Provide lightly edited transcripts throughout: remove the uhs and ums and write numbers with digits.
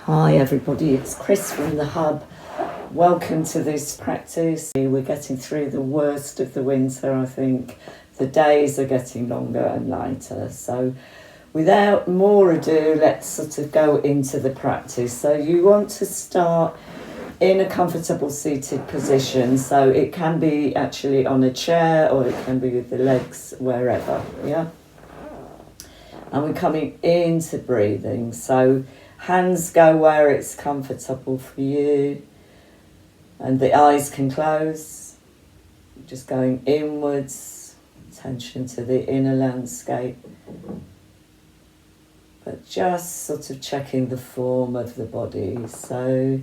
Hi everybody, it's Chris from the Hub. Welcome to this practice. We're getting through the worst of the winter, I think. The days are getting longer and lighter. So without more ado, let's sort of go into the practice. So you want to start in a comfortable seated position. So it can be actually on a chair or it can be with the legs wherever, yeah? And we're coming into breathing. So hands go where it's comfortable for you, and the eyes can close. Just going inwards, attention to the inner landscape, but just sort of checking the form of the body. So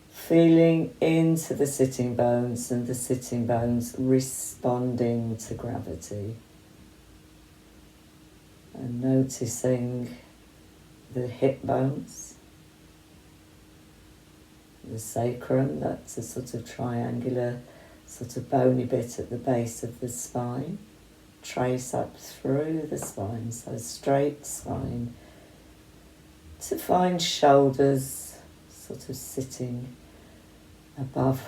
feeling into the sitting bones and the sitting bones responding to gravity, and noticing the hip bones, the sacrum, that's a sort of triangular, sort of bony bit at the base of the spine. Trace up through the spine, so straight spine, to find shoulders sort of sitting above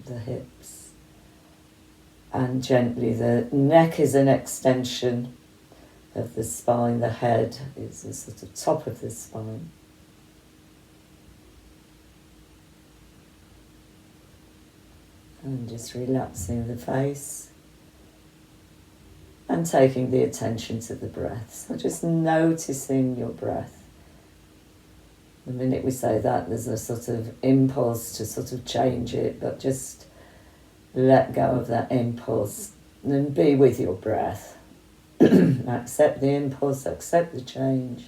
the hips. And gently, the neck is an extension of the spine, the head is the sort of top of the spine. And just relaxing the face and taking the attention to the breath. So just noticing your breath. The minute we say that, there's a sort of impulse to sort of change it, but just let go of that impulse and be with your breath. Accept the impulse, accept the change,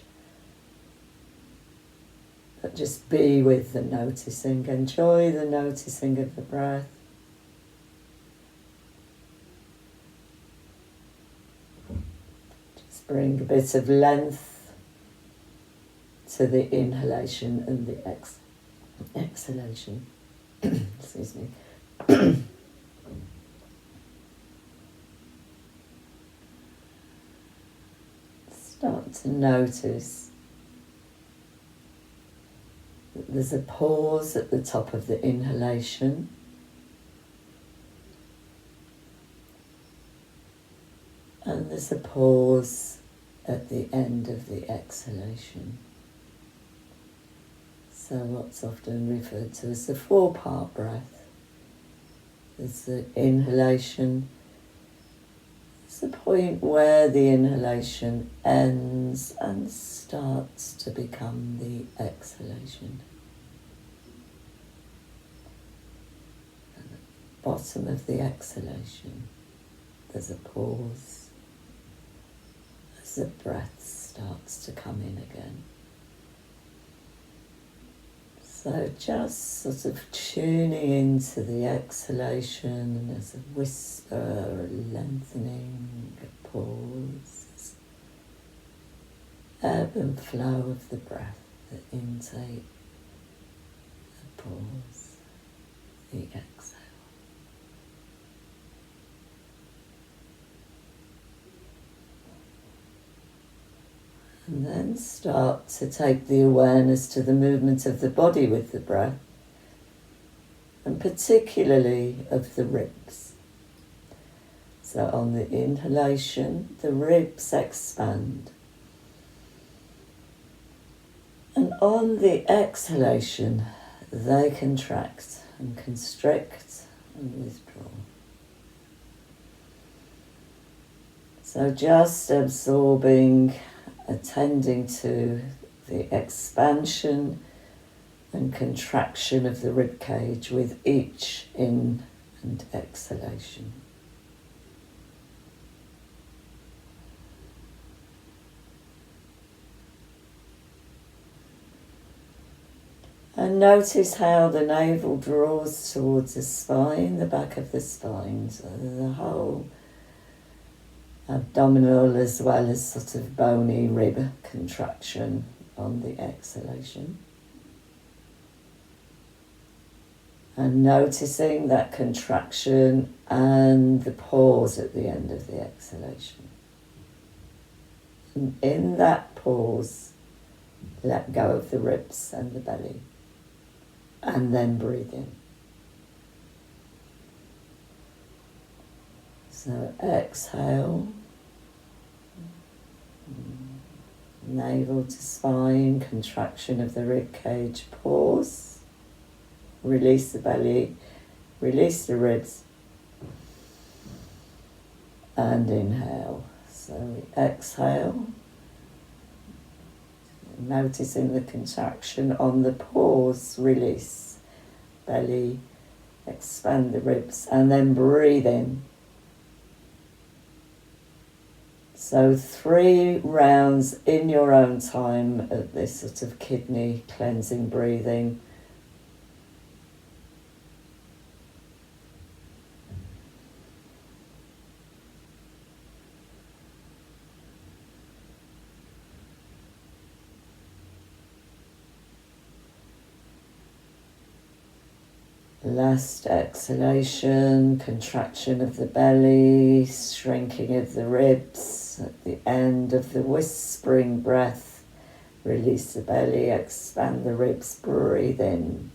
but just be with the noticing. Enjoy the noticing of the breath. Just bring a bit of length to the inhalation and the exhalation. Excuse me. Start to notice that there's a pause at the top of the inhalation, and there's a pause at the end of the exhalation. So what's often referred to as the 4-part breath. There's the inhalation. The point where the inhalation ends and starts to become the exhalation. At the bottom of the exhalation, there's a pause as the breath starts to come in again. So just sort of tuning into the exhalation, and there's a whisper, a lengthening, a pause, ebb and flow of the breath, the intake, the pause, the exhale. And then start to take the awareness to the movement of the body with the breath, and particularly of the ribs. So on the inhalation, the ribs expand. And on the exhalation, they contract and constrict and withdraw. So just absorbing, attending to the expansion and contraction of the rib cage with each in and exhalation. And notice how the navel draws towards the spine, the back of the spine, so the whole abdominal as well as sort of bony rib contraction on the exhalation. And noticing that contraction and the pause at the end of the exhalation. And in that pause, let go of the ribs and the belly. And then breathe in. So exhale. Navel to spine, contraction of the rib cage, pause. Release the belly, release the ribs. And inhale. So we exhale. Noticing the contraction on the pause, release. Belly, expand the ribs, and then breathe in. So 3 rounds in your own time of this sort of kidney cleansing breathing. Last exhalation, contraction of the belly, shrinking of the ribs. At the end of the whispering breath, release the belly, expand the ribs, breathe in.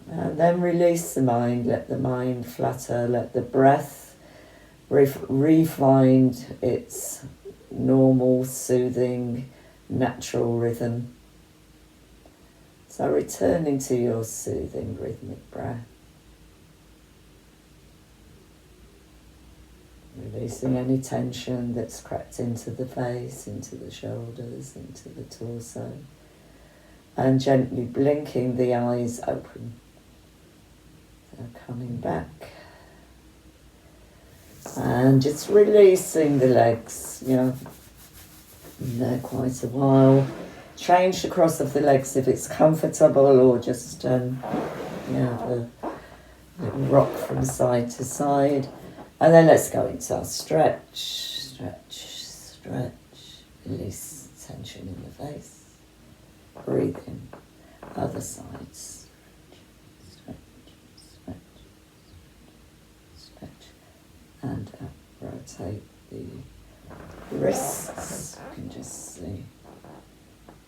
And then release the mind, let the mind flutter, let the breath re-find its normal, soothing, natural rhythm. So returning to your soothing rhythmic breath. Releasing any tension that's crept into the face, into the shoulders, into the torso. And gently blinking the eyes open. So coming back. And just releasing the legs, in there quite a while. Change the cross of the legs if it's comfortable, or just the rock from side to side. And then let's go into our stretch, stretch, stretch. Release tension in the face. Breathe in. Other side. Stretch, stretch, stretch. And up. Rotate the wrists. You can just see.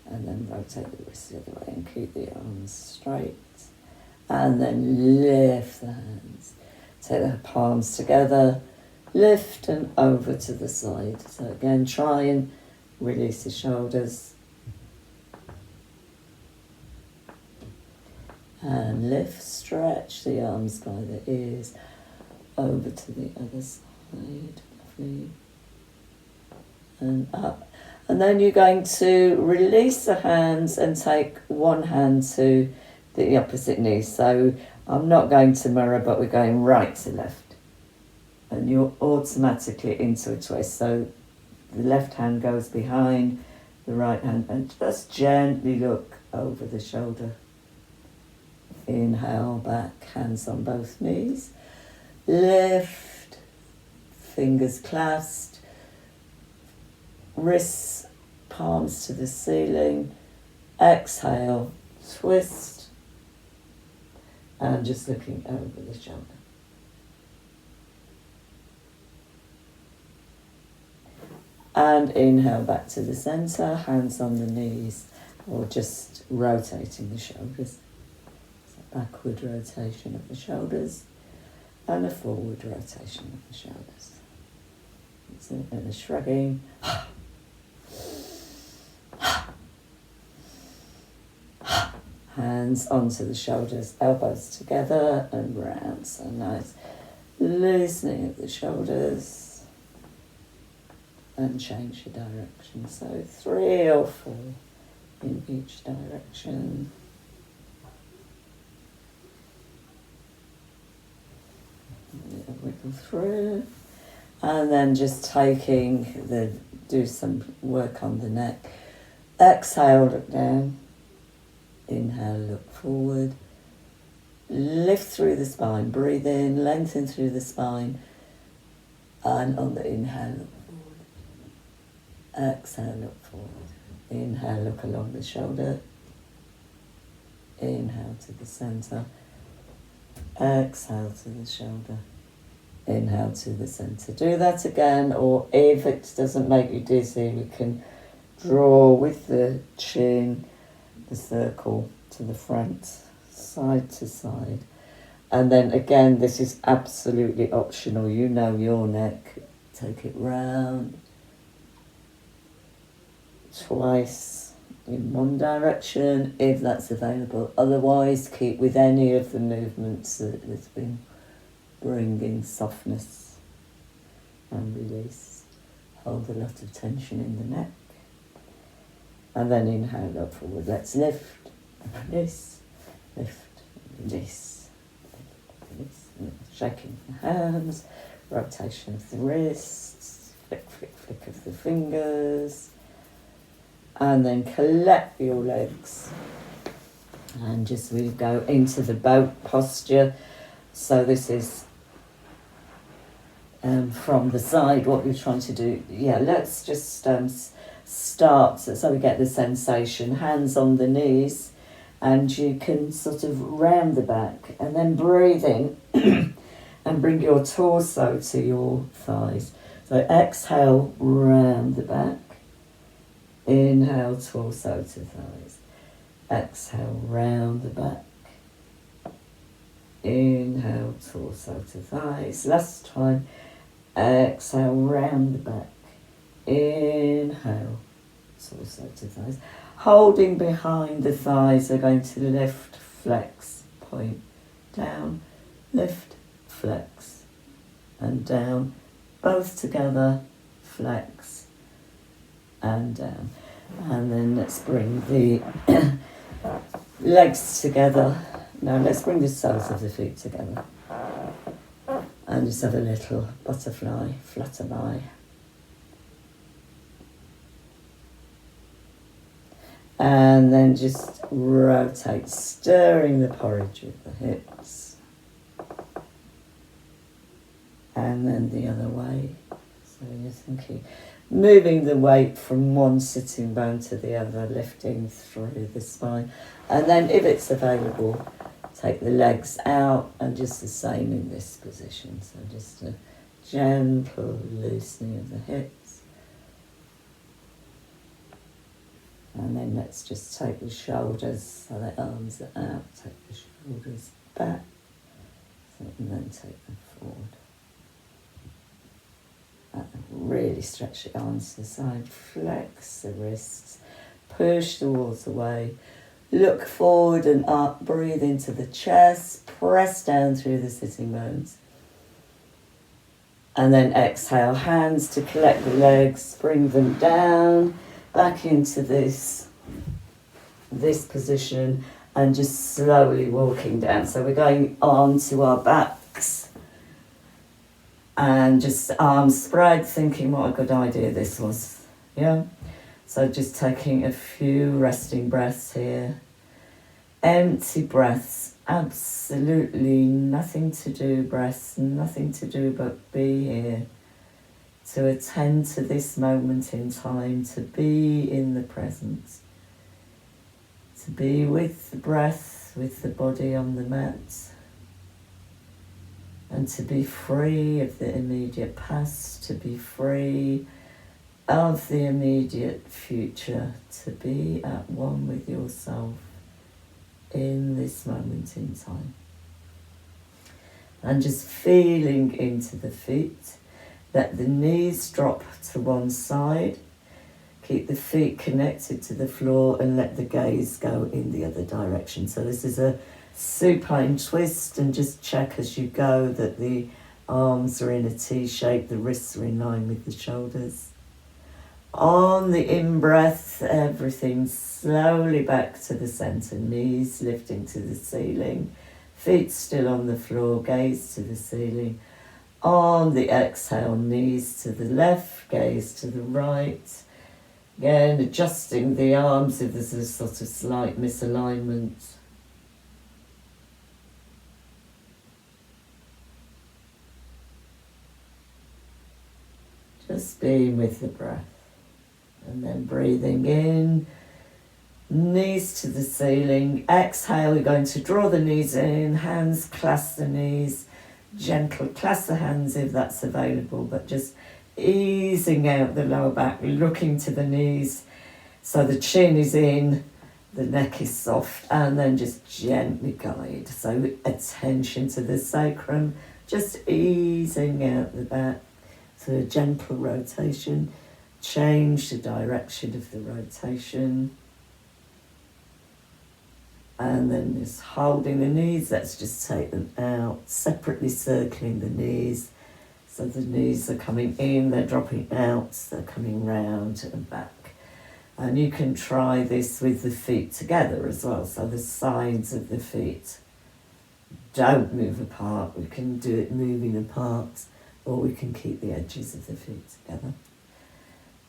And then rotate the wrists the other way and keep the arms straight. And then lift the hands. Take the palms together, lift and over to the side. So again, try and release the shoulders. And lift, stretch the arms by the ears, over to the other side. Lovely. And up. And then you're going to release the hands and take one hand to the opposite knee. So I'm not going to mirror, but we're going right to left. And you're automatically into a twist. So the left hand goes behind the right hand, and just gently look over the shoulder. Inhale back, hands on both knees. Lift, fingers clasped, wrists, palms to the ceiling. Exhale, twist. And just looking over the shoulder. And inhale back to the centre, hands on the knees, or just rotating the shoulders. So backward rotation of the shoulders and a forward rotation of the shoulders. And a shrugging. Hands onto the shoulders, elbows together and round. So nice loosening of the shoulders and change your direction. So 3 or 4 in each direction. Wiggle through. And then just do some work on the neck. Exhale, look down. Inhale, look forward. Lift through the spine. Breathe in, lengthen through the spine. And on the inhale, look forward. Exhale, look forward. Inhale, look along the shoulder. Inhale to the centre. Exhale to the shoulder. Inhale to the centre. Do that again, or if it doesn't make you dizzy, we can draw with the chin the circle to the front, side to side. And then again, this is absolutely optional. You know your neck. Take it round twice in one direction if that's available. Otherwise, keep with any of the movements that has been bringing softness and release. Hold a lot of tension in the neck. And then inhale up forward. Let's lift, release, lift, release, release. Shaking the hands, rotation of the wrists, flick, flick, flick of the fingers. And then collect your legs. And just we go into the boat posture. So this is from the side, what you're trying to do. Yeah, let's just start so we get the sensation. Hands on the knees, and you can sort of round the back and then breathe in and bring your torso to your thighs. So exhale, round the back. Inhale, torso to thighs. Exhale, round the back. Inhale, torso to thighs. Last time. Exhale, round the back. Inhale, torso to thighs. Holding behind the thighs, are going to lift, flex, point, down, lift, flex, and down. Both together, flex, and down. And then let's bring the legs together. Now let's bring the soles of the feet together. And just have a little butterfly, flutterby. And then just rotate, stirring the porridge with the hips. And then the other way. So you're thinking, moving the weight from one sitting bone to the other, lifting through the spine. And then if it's available, take the legs out and just the same in this position. So just a gentle loosening of the hips. And then let's just take the shoulders, so the arms are out, take the shoulders back, and then take them forward. And really stretch the arms to the side, flex the wrists, push the walls away, look forward and up, breathe into the chest, press down through the sitting bones. And then exhale, hands to collect the legs, bring them down, back into this position, and just slowly walking down. So we're going on to our backs and just arms spread, thinking what a good idea this was. Yeah. So just taking a few resting breaths here. Empty breaths, absolutely nothing to do, breaths, nothing to do but be here. To attend to this moment in time, to be in the present, to be with the breath, with the body on the mat, and to be free of the immediate past, to be free of the immediate future, to be at one with yourself in this moment in time. And just feeling into the feet. Let the knees drop to one side. Keep the feet connected to the floor and let the gaze go in the other direction. So this is a supine twist, and just check as you go that the arms are in a T shape, the wrists are in line with the shoulders. On the in-breath, everything slowly back to the centre, knees lifting to the ceiling, feet still on the floor, gaze to the ceiling. On the exhale, knees to the left, gaze to the right. Again, adjusting the arms if there's a sort of slight misalignment. Just being with the breath. And then breathing in, knees to the ceiling. Exhale, we're going to draw the knees in, hands clasp the knees. Gentle clasp the hands if that's available, but just easing out the lower back, looking to the knees. So the chin is in, the neck is soft, and then just gently guide. So attention to the sacrum, just easing out the back. So a gentle rotation, change the direction of the rotation. And then just holding the knees, let's just take them out, separately circling the knees. So the knees are coming in, they're dropping out, they're coming round and back. And you can try this with the feet together as well. So the sides of the feet don't move apart. We can do it moving apart, or we can keep the edges of the feet together.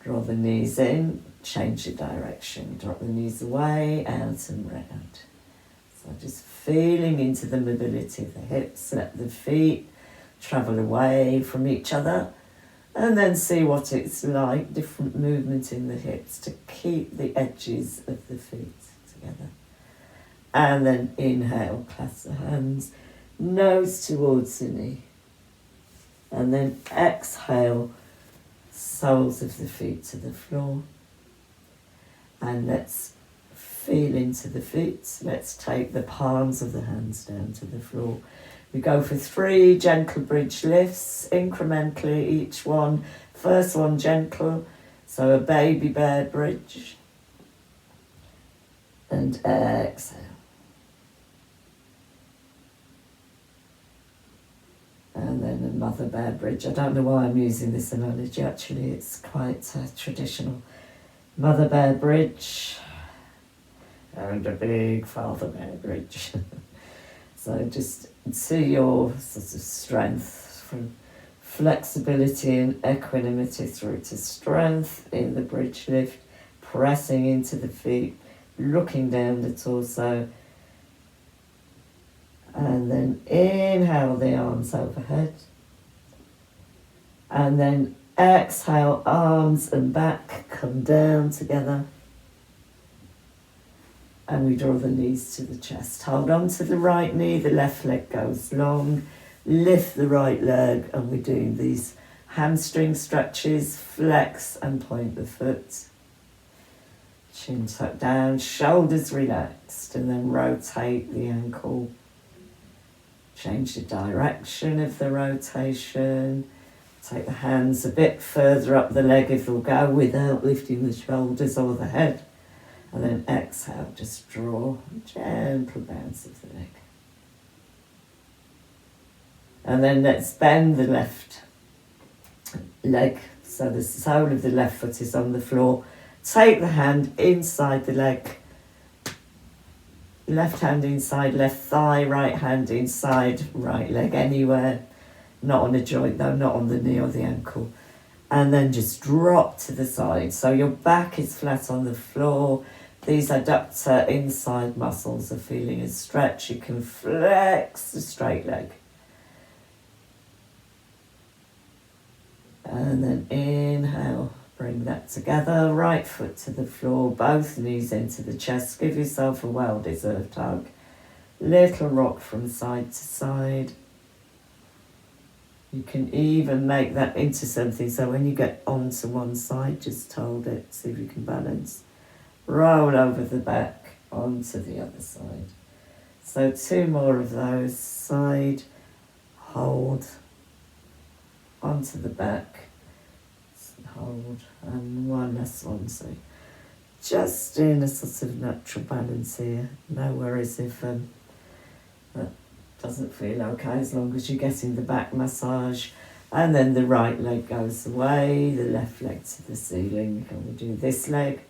Draw the knees in, change the direction. Drop the knees away, out and round. So just feeling into the mobility of the hips, let the feet travel away from each other, and then see what it's like, different movement in the hips to keep the edges of the feet together. And then inhale, clasp the hands, nose towards the knee. And then exhale, soles of the feet to the floor. And let's feel into the feet. Let's take the palms of the hands down to the floor. We go for 3 gentle bridge lifts, incrementally each one. First one gentle, so a baby bear bridge. And exhale. And then a mother bear bridge. I don't know why I'm using this analogy, actually, it's quite traditional. Mother bear bridge and a big father bear bridge. So just see your sort of strength from flexibility and equanimity through to strength in the bridge lift, pressing into the feet, looking down the torso, and then inhale the arms overhead, and then exhale, arms and back come down together. And we draw the knees to the chest. Hold on to the right knee, the left leg goes long. Lift the right leg, and we're doing these hamstring stretches. Flex and point the foot. Chin tucked down, shoulders relaxed, and then rotate the ankle. Change the direction of the rotation. Take the hands a bit further up the leg if they'll go, without lifting the shoulders or the head. And then exhale, just draw a gentle bounce of the leg. And then let's bend the left leg so the sole of the left foot is on the floor. Take the hand inside the leg. Left hand inside left thigh, right hand inside right leg, anywhere. Not on a joint though, not on the knee or the ankle. And then just drop to the side. So your back is flat on the floor. These adductor inside muscles are feeling a stretch. You can flex the straight leg. And then inhale, bring that together. Right foot to the floor, both knees into the chest. Give yourself a well-deserved hug. Little rock from side to side. You can even make that into something. So when you get onto one side, just hold it, see if you can balance. Roll over the back onto the other side. So 2 more of those. Side, hold, onto the back, hold, and one last one. So just in a sort of natural balance here. No worries if that doesn't feel okay, as long as you're getting the back massage. And then the right leg goes away, the left leg to the ceiling. And we do this leg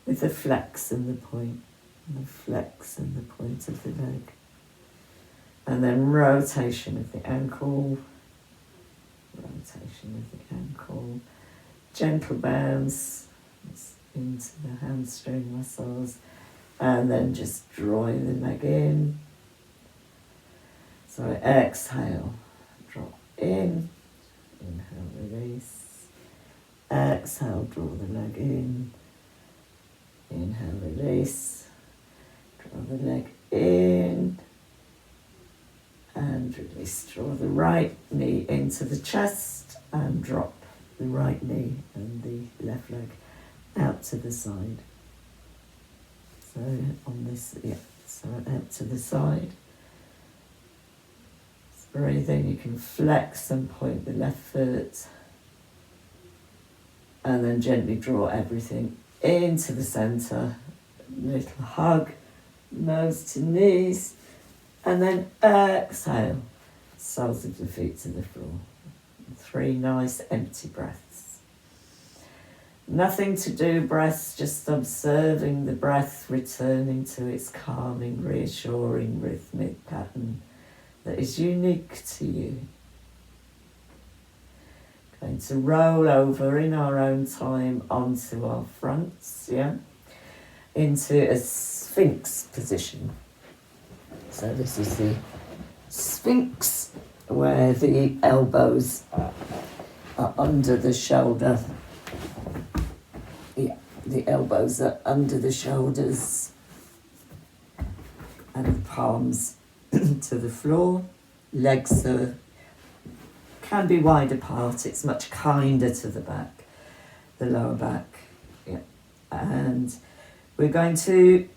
with the flex and the point, and the flex and the point of the leg. And then rotation of the ankle, rotation of the ankle, gentle bounce into the hamstring muscles, and then just drawing the leg in. So exhale, drop in, inhale, release, exhale, draw the leg in, inhale, release, draw the leg in, and release. Draw the right knee into the chest and drop the right knee and the left leg out to the side. So on this, so out to the side. Breathe in, you can flex and point the left foot. And then gently draw everything into the centre. Little hug, nose to knees. And then exhale, soles of the feet to the floor. 3 nice empty breaths. Nothing to do breaths, just observing the breath returning to its calming, reassuring, rhythmic pattern that is unique to you. Going to roll over in our own time onto our fronts, into a Sphinx position. So this is the Sphinx, where the elbows are under the shoulder. The elbows are under the shoulders and the palms to the floor. Legs can be wide apart. It's much kinder to the back, the lower back. And we're going to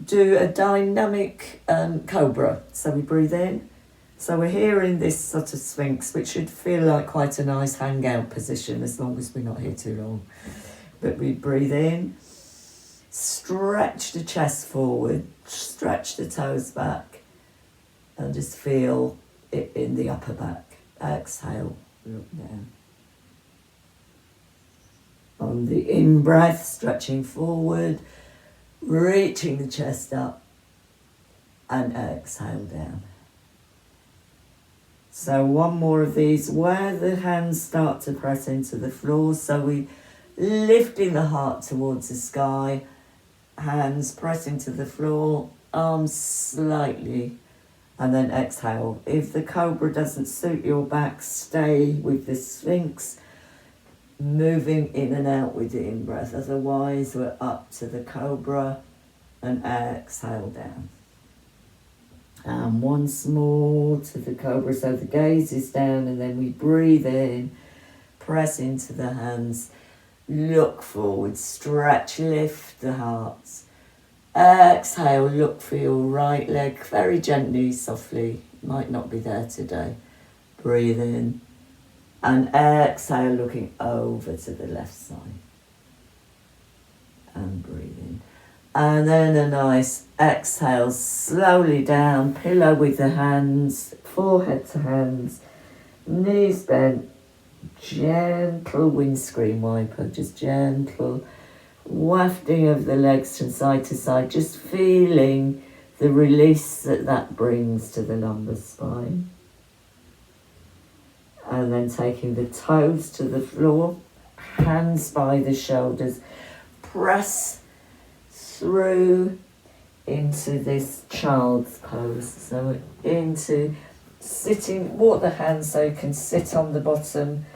do a dynamic cobra. So we breathe in. So we're here in this sort of Sphinx, which should feel like quite a nice hangout position as long as we're not here too long. But we breathe in, stretch the chest forward, stretch the toes back, and just feel it in the upper back. Exhale, look down. On the in-breath, stretching forward, reaching the chest up, and exhale down. So one more of these where the hands start to press into the floor. So we lifting the heart towards the sky, hands pressing to the floor, arms slightly, and then exhale. If the cobra doesn't suit your back, stay with the Sphinx, moving in and out with the in-breath. Otherwise, we're up to the cobra and exhale down. And once more to the cobra. So the gaze is down and then we breathe in, press into the hands, look forward, stretch, lift the heart. Exhale, look for your right leg very gently, softly. Might not be there today. Breathe in. And exhale, looking over to the left side. And breathe in. And then a nice exhale, slowly down, pillow with the hands, forehead to hands, knees bent, gentle windscreen wiper, just gentle wafting of the legs from side to side, just feeling the release that brings to the lumbar spine. And then taking the toes to the floor, hands by the shoulders, press through into this child's pose. So into sitting, walk the hands so you can sit on the bottom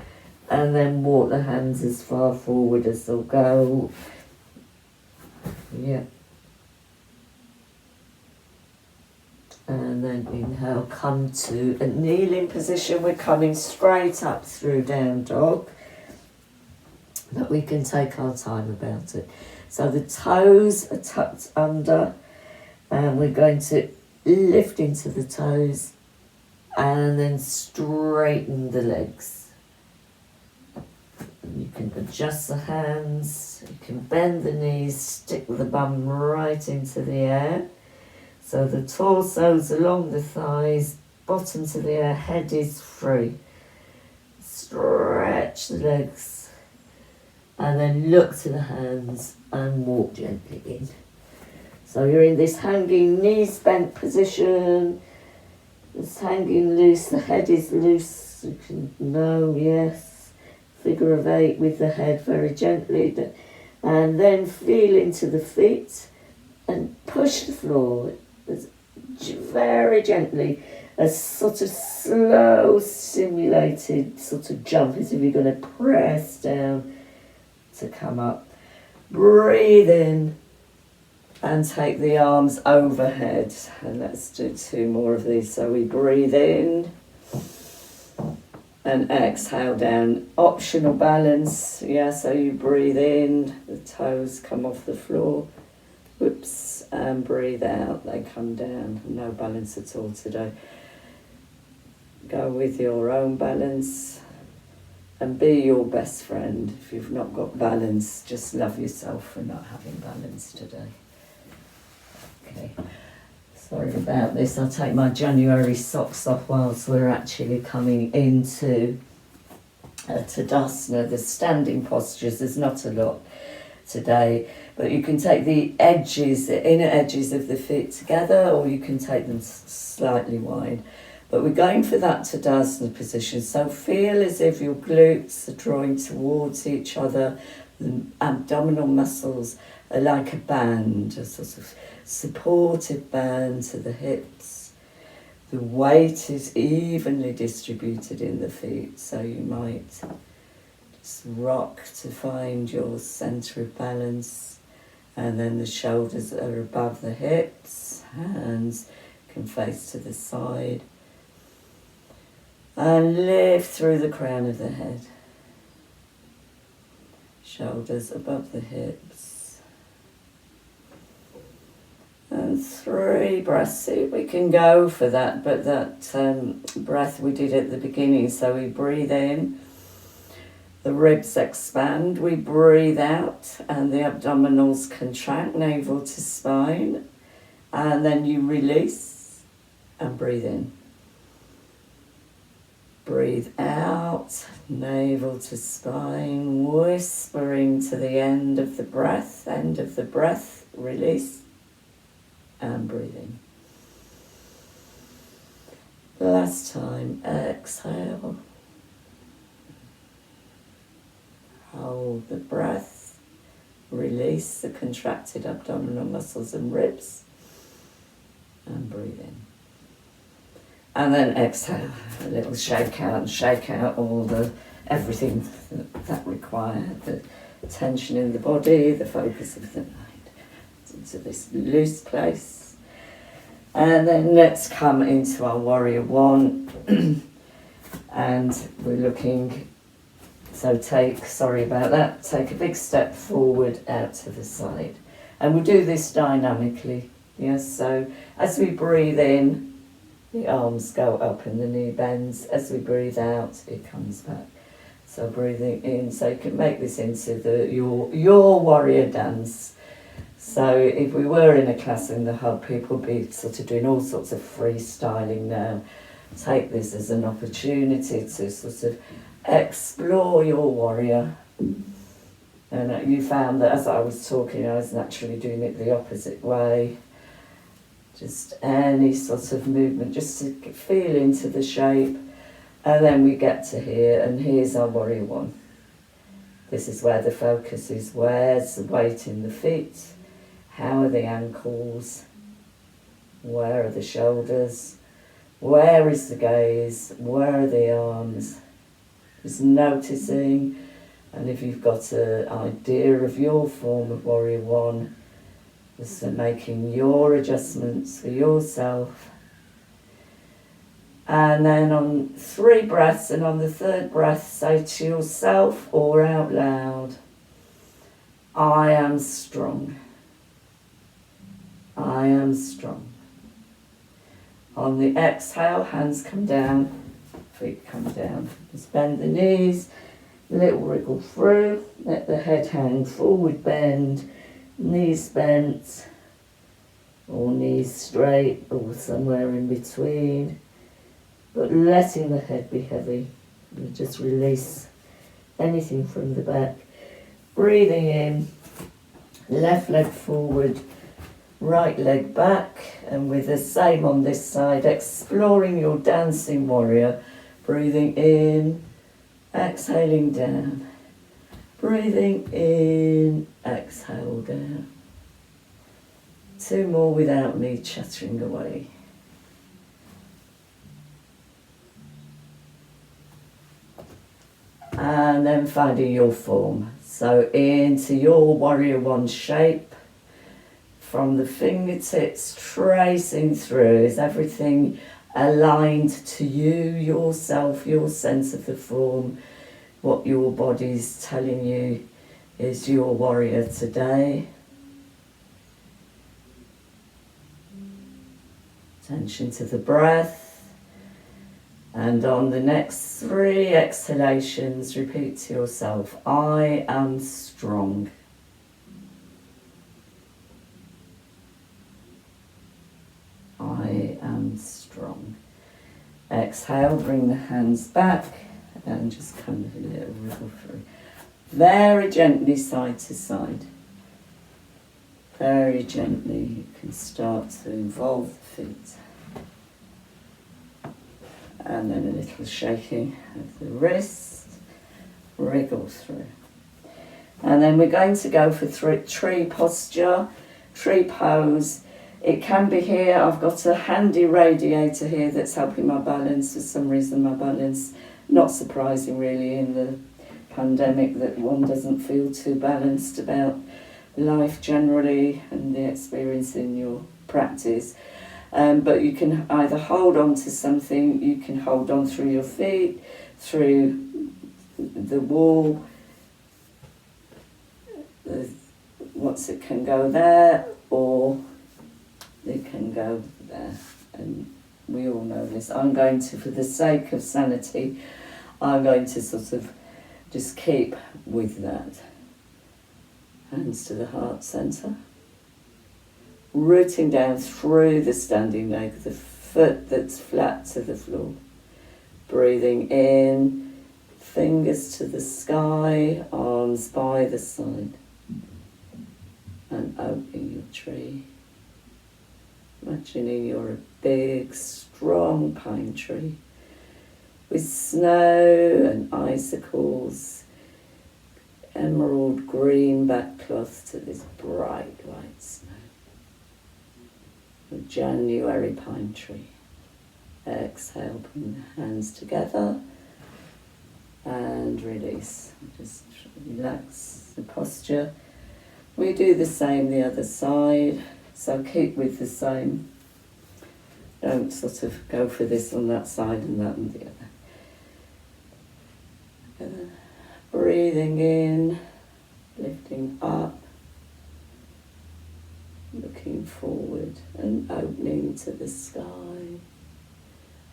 and then walk the hands as far forward as they'll go. Yeah. And then inhale, come to a kneeling position. We're coming straight up through down dog. But we can take our time about it. So the toes are tucked under and we're going to lift into the toes and then straighten the legs. You can adjust the hands, you can bend the knees, stick the bum right into the air. So the torso's along the thighs, bottom to the air, head is free. Stretch the legs and then look to the hands and walk gently in. So you're in this hanging knees bent position. It's hanging loose, the head is loose. You can know, yes. Figure of 8 with the head very gently. And then feel into the feet and push the floor very gently. A sort of slow, simulated sort of jump as if you're going to press down to come up. Breathe in And take the arms overhead. And let's do 2 more of these. So we breathe in and exhale down. Optional balance. Yeah, so you breathe in, the toes come off the floor. Whoops, and breathe out, they come down. No balance at all today. Go with your own balance and be your best friend. If you've not got balance, just love yourself for not having balance today. Okay, sorry about this. I'll take my January socks off whilst we're actually coming into Tadasana, the standing postures. There's not a lot today, but you can take the edges, the inner edges of the feet together, or you can take them slightly wide. But we're going for that Tadasana position, so feel as if your glutes are drawing towards each other. The abdominal muscles are like a band, a sort of supportive band to the hips. The weight is evenly distributed in the feet, so you might just rock to find your centre of balance, and then the shoulders are above the hips, hands can face to the side, and lift through the crown of the head. Shoulders above the hips. And 3 breaths. See, we can go for that, but that breath we did at the beginning. So we breathe in, the ribs expand, we breathe out, and the abdominals contract, navel to spine, and then you release and breathe in. Breathe out, navel to spine, whispering to the end of the breath, release and breathe in. Last time, exhale. Hold the breath, release the contracted abdominal muscles and ribs, and breathe in. And then exhale, a little shake out all everything that required, the tension in the body, the focus of the mind into this loose place. And then let's come into our warrior one. And we're looking, so take a big step forward out to the side. And we'll do this dynamically. Yes, so as we breathe in, the arms go up and the knee bends. As we breathe out, it comes back. So breathing in, so you can make this into your warrior dance. So if we were in a class in the hub, people would be sort of doing all sorts of freestyling now. Take this as an opportunity to sort of explore your warrior. And you found that as I was talking, I was naturally doing it the opposite way. Just any sort of movement, just to feel into the shape. And then we get to here, and here's our warrior one. This is where the focus is. Where's the weight in the feet? How are the ankles? Where are the shoulders? Where is the gaze? Where are the arms? Just noticing. And if you've got an idea of your form of warrior one, just making your adjustments for yourself. And then on 3 breaths, and on the 3rd breath, say to yourself or out loud, I am strong. I am strong. On the exhale, hands come down, feet come down. Just bend the knees, little wriggle through, let the head hang forward, bend, knees bent, or knees straight, or somewhere in between. But letting the head be heavy. You just release anything from the back. Breathing in, left leg forward, right leg back, and with the same on this side, exploring your dancing warrior. Breathing in, exhaling down. Breathing in, exhale down. 2 more without me chattering away. And then finding your form. So into your warrior one shape. from the fingertips tracing through. Is everything aligned to you, yourself, your sense of the form, what your body's telling you is your warrior today? Attention to the breath. And on the next 3 exhalations, repeat to yourself, I am strong. I am strong. Exhale, bring the hands back and just kind of a little wriggle through. Very gently side to side. Very gently you can start to involve the feet. And then a little shaking of the wrist, wriggle through. And then we're going to go for tree posture, tree pose. It can be here. I've got a handy radiator here that's helping my balance. For some reason my balance, not surprising really in the pandemic that one doesn't feel too balanced about life generally and the experience in your practice. But you can either hold on to something, you can hold on through your feet, through the wall, it can go there, or it can go there. And we all know this. I'm going to, for the sake of sanity, I'm going to sort of just keep with that. Hands to the heart centre. Rooting down through the standing leg, the foot that's flat to the floor. Breathing in, fingers to the sky, arms by the side. And opening your tree. Imagining you're a big, strong pine tree with snow and icicles, emerald green backcloth to this bright white snow. A January pine tree. Exhale, bring the hands together and release. Just relax the posture. We do the same the other side, so keep with the same. Don't sort of go for this on that side and that on the other. Breathing in, lifting up. Looking forward and opening to the sky,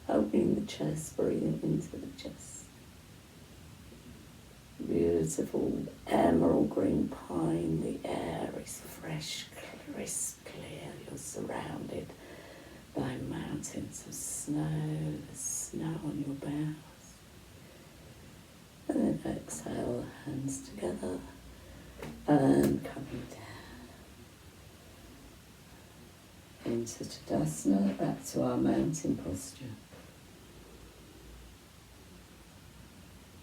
opening the chest, breathing into the chest. Beautiful emerald green pine, the air is fresh, crisp, clear. You're surrounded by mountains of snow, there's snow on your boughs. And then exhale, hands together and coming down. Into Tadasana, back to our mountain posture.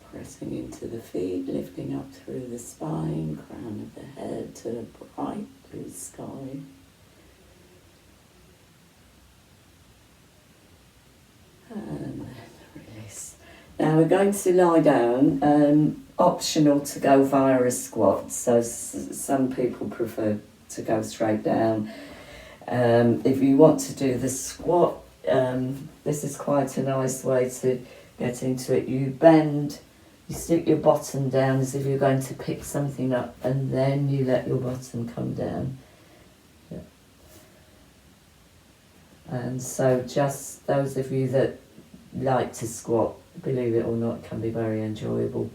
Pressing into the feet, lifting up through the spine, crown of the head to the bright blue sky. And then release. Now we're going to lie down, optional to go via a squat, so some people prefer to go straight down. If you want to do the squat, this is quite a nice way to get into it. You bend, you stick your bottom down as if you're going to pick something up, and then you let your bottom come down. Yeah. And so just those of you that like to squat, believe it or not, can be very enjoyable.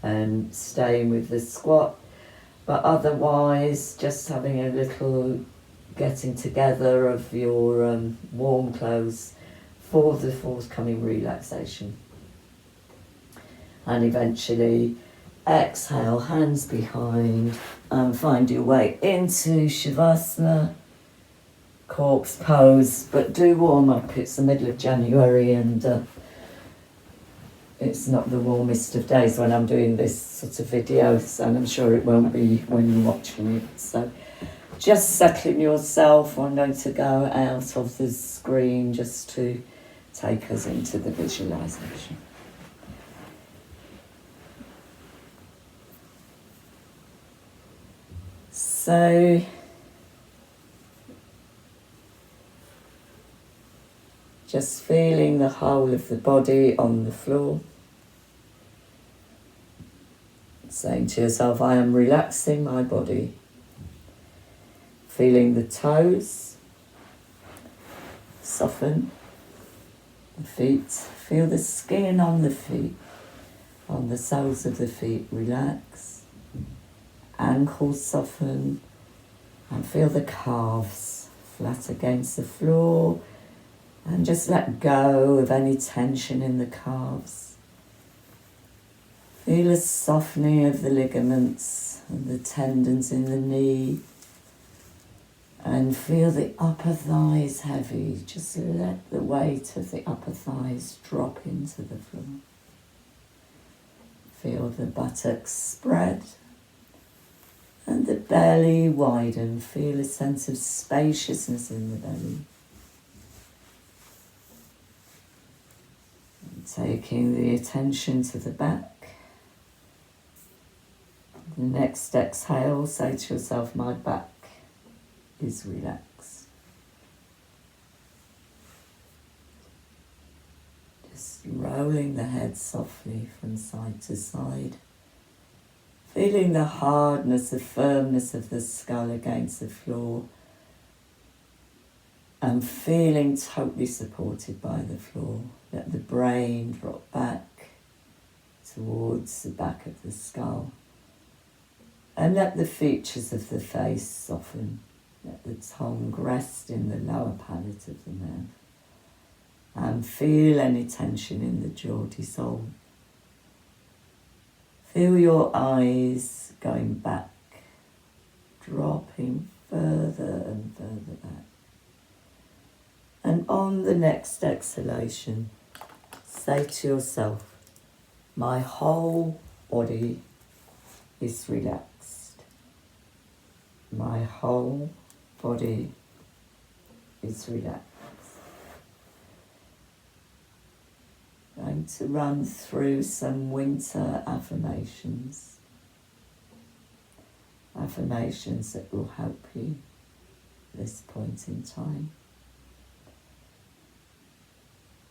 Staying with the squat, but otherwise just having a little getting together of your warm clothes for the forthcoming relaxation. And eventually exhale, hands behind, and find your way into Shavasana, corpse pose, but do warm up. It's the middle of January and it's not the warmest of days when I'm doing this sort of video, and I'm sure it won't be when you're watching it. So just settling yourself. I'm going to go out of the screen just to take us into the visualization. So Just feeling the whole of the body on the floor. Saying to yourself, I am relaxing my body. Feeling the toes soften. The feet, feel the skin on the feet, on the soles of the feet relax. Ankles soften. And feel the calves flat against the floor. And just let go of any tension in the calves. Feel a softening of the ligaments and the tendons in the knee. And feel the upper thighs heavy. Just let the weight of the upper thighs drop into the floor. Feel the buttocks spread. And the belly widen. Feel a sense of spaciousness in the belly. And taking the attention to the back. The next exhale, say to yourself, my back is relaxed. Just rolling the head softly from side to side. Feeling the hardness, the firmness of the skull against the floor. And feeling totally supported by the floor. Let the brain drop back towards the back of the skull. And let the features of the face soften. Let the tongue rest in the lower palate of the mouth. And feel any tension in the jaw dissolve. Feel your eyes going back, dropping further and further back. And on the next exhalation, say to yourself, my whole body is relaxed. My whole body is relaxed. I'm going to run through some winter affirmations. Affirmations that will help you at this point in time.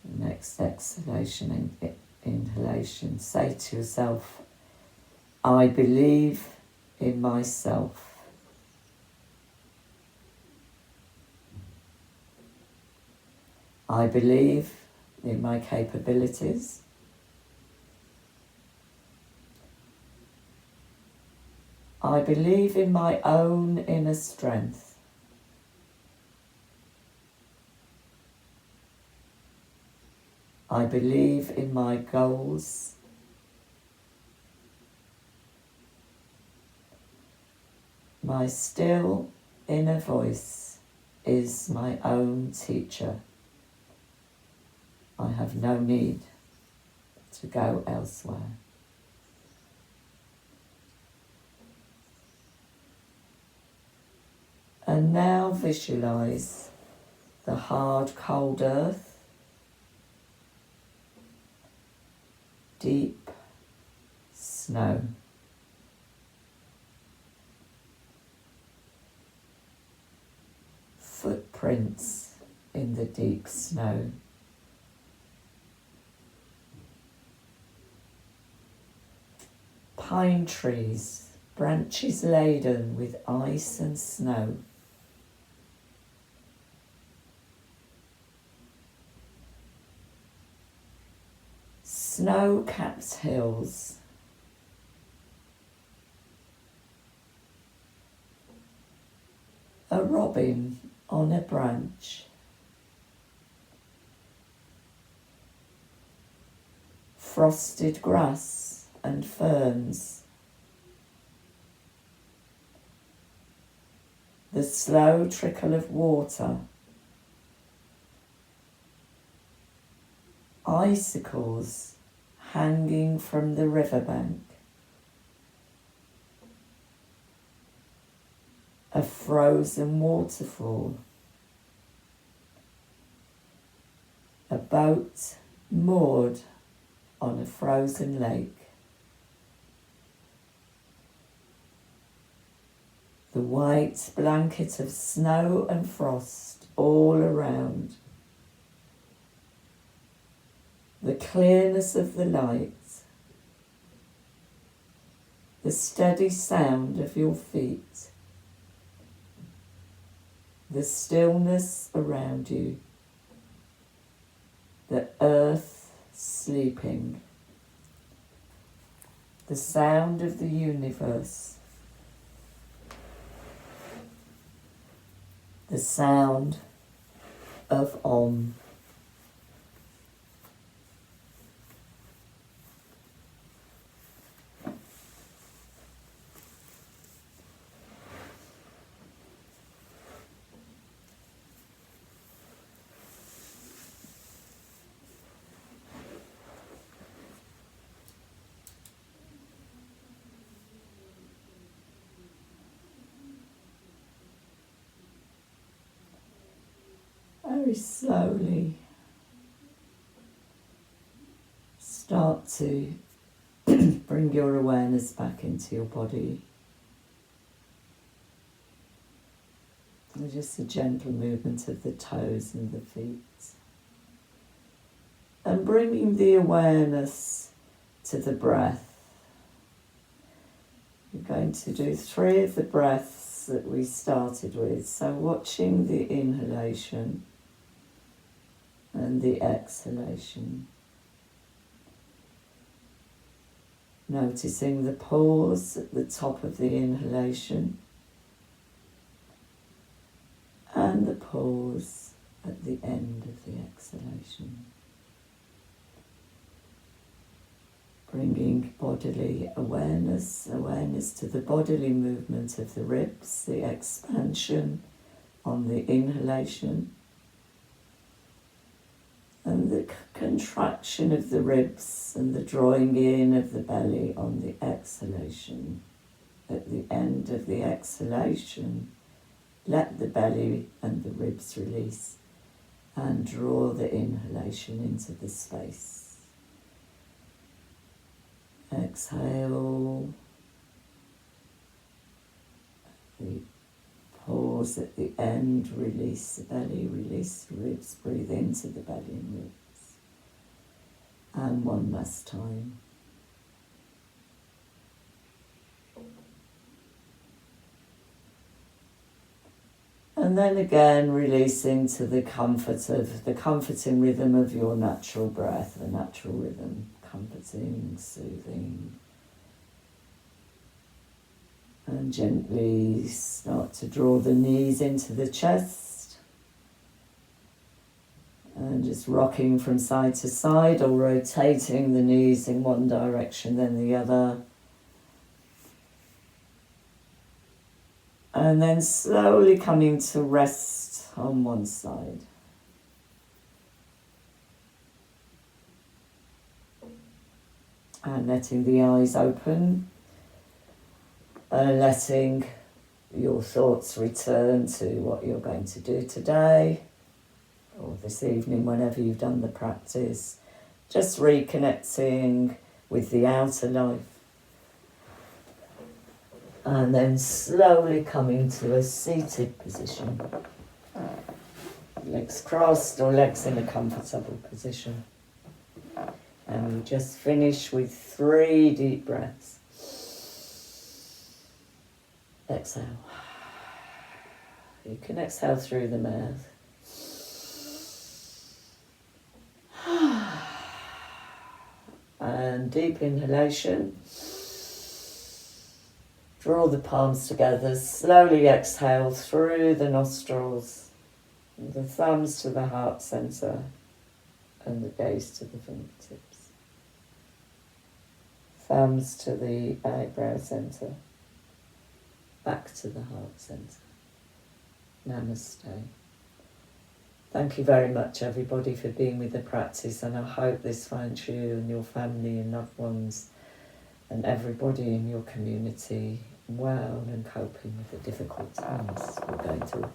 The next exhalation and inhalation. Say to yourself, I believe in myself. I believe in my capabilities. I believe in my own inner strength. I believe in my goals. My still inner voice is my own teacher. I have no need to go elsewhere. And now visualize the hard, cold earth, deep snow. Footprints in the deep snow. Pine trees, branches laden with ice and snow. Snow-capped hills. A robin on a branch. Frosted grass and ferns. The slow trickle of water. Icicles hanging from the riverbank. A frozen waterfall. A boat moored on a frozen lake. The white blanket of snow and frost all around. the clearness of the light, the steady sound of your feet, the stillness around you, the earth sleeping, the sound of the universe, the sound of Om. Very slowly start to bring your awareness back into your body. And just a gentle movement of the toes and the feet. And bringing the awareness to the breath. We're going to do 3 of the breaths that we started with. So watching the inhalation and the exhalation. Noticing the pause at the top of the inhalation and the pause at the end of the exhalation. Bringing bodily awareness to the bodily movement of the ribs, the expansion on the inhalation, and the contraction of the ribs and the drawing in of the belly on the exhalation. At the end of the exhalation, let the belly and the ribs release and draw the inhalation into the space. Exhale. The pause at the end, release the belly, release the ribs, breathe into the belly and ribs. And one last time. And then again, releasing to the comforting rhythm of your natural breath, the natural rhythm, comforting, soothing. And gently start to draw the knees into the chest. And just rocking from side to side or rotating the knees in one direction then the other. And then slowly coming to rest on one side. And letting the eyes open. And letting your thoughts return to what you're going to do today or this evening whenever you've done the practice. Just reconnecting with the outer life. And then slowly coming to a seated position. Legs crossed or legs in a comfortable position. And we just finish with 3 deep breaths. Exhale. You can exhale through the mouth. And deep inhalation. Draw the palms together. Slowly exhale through the nostrils. The thumbs to the heart center and the gaze to the fingertips. Thumbs to the eyebrow center. Back to the heart centre. Namaste. Thank you very much, everybody, for being with the practice, and I hope this finds you and your family and loved ones and everybody in your community well and coping with the difficult times we're going through.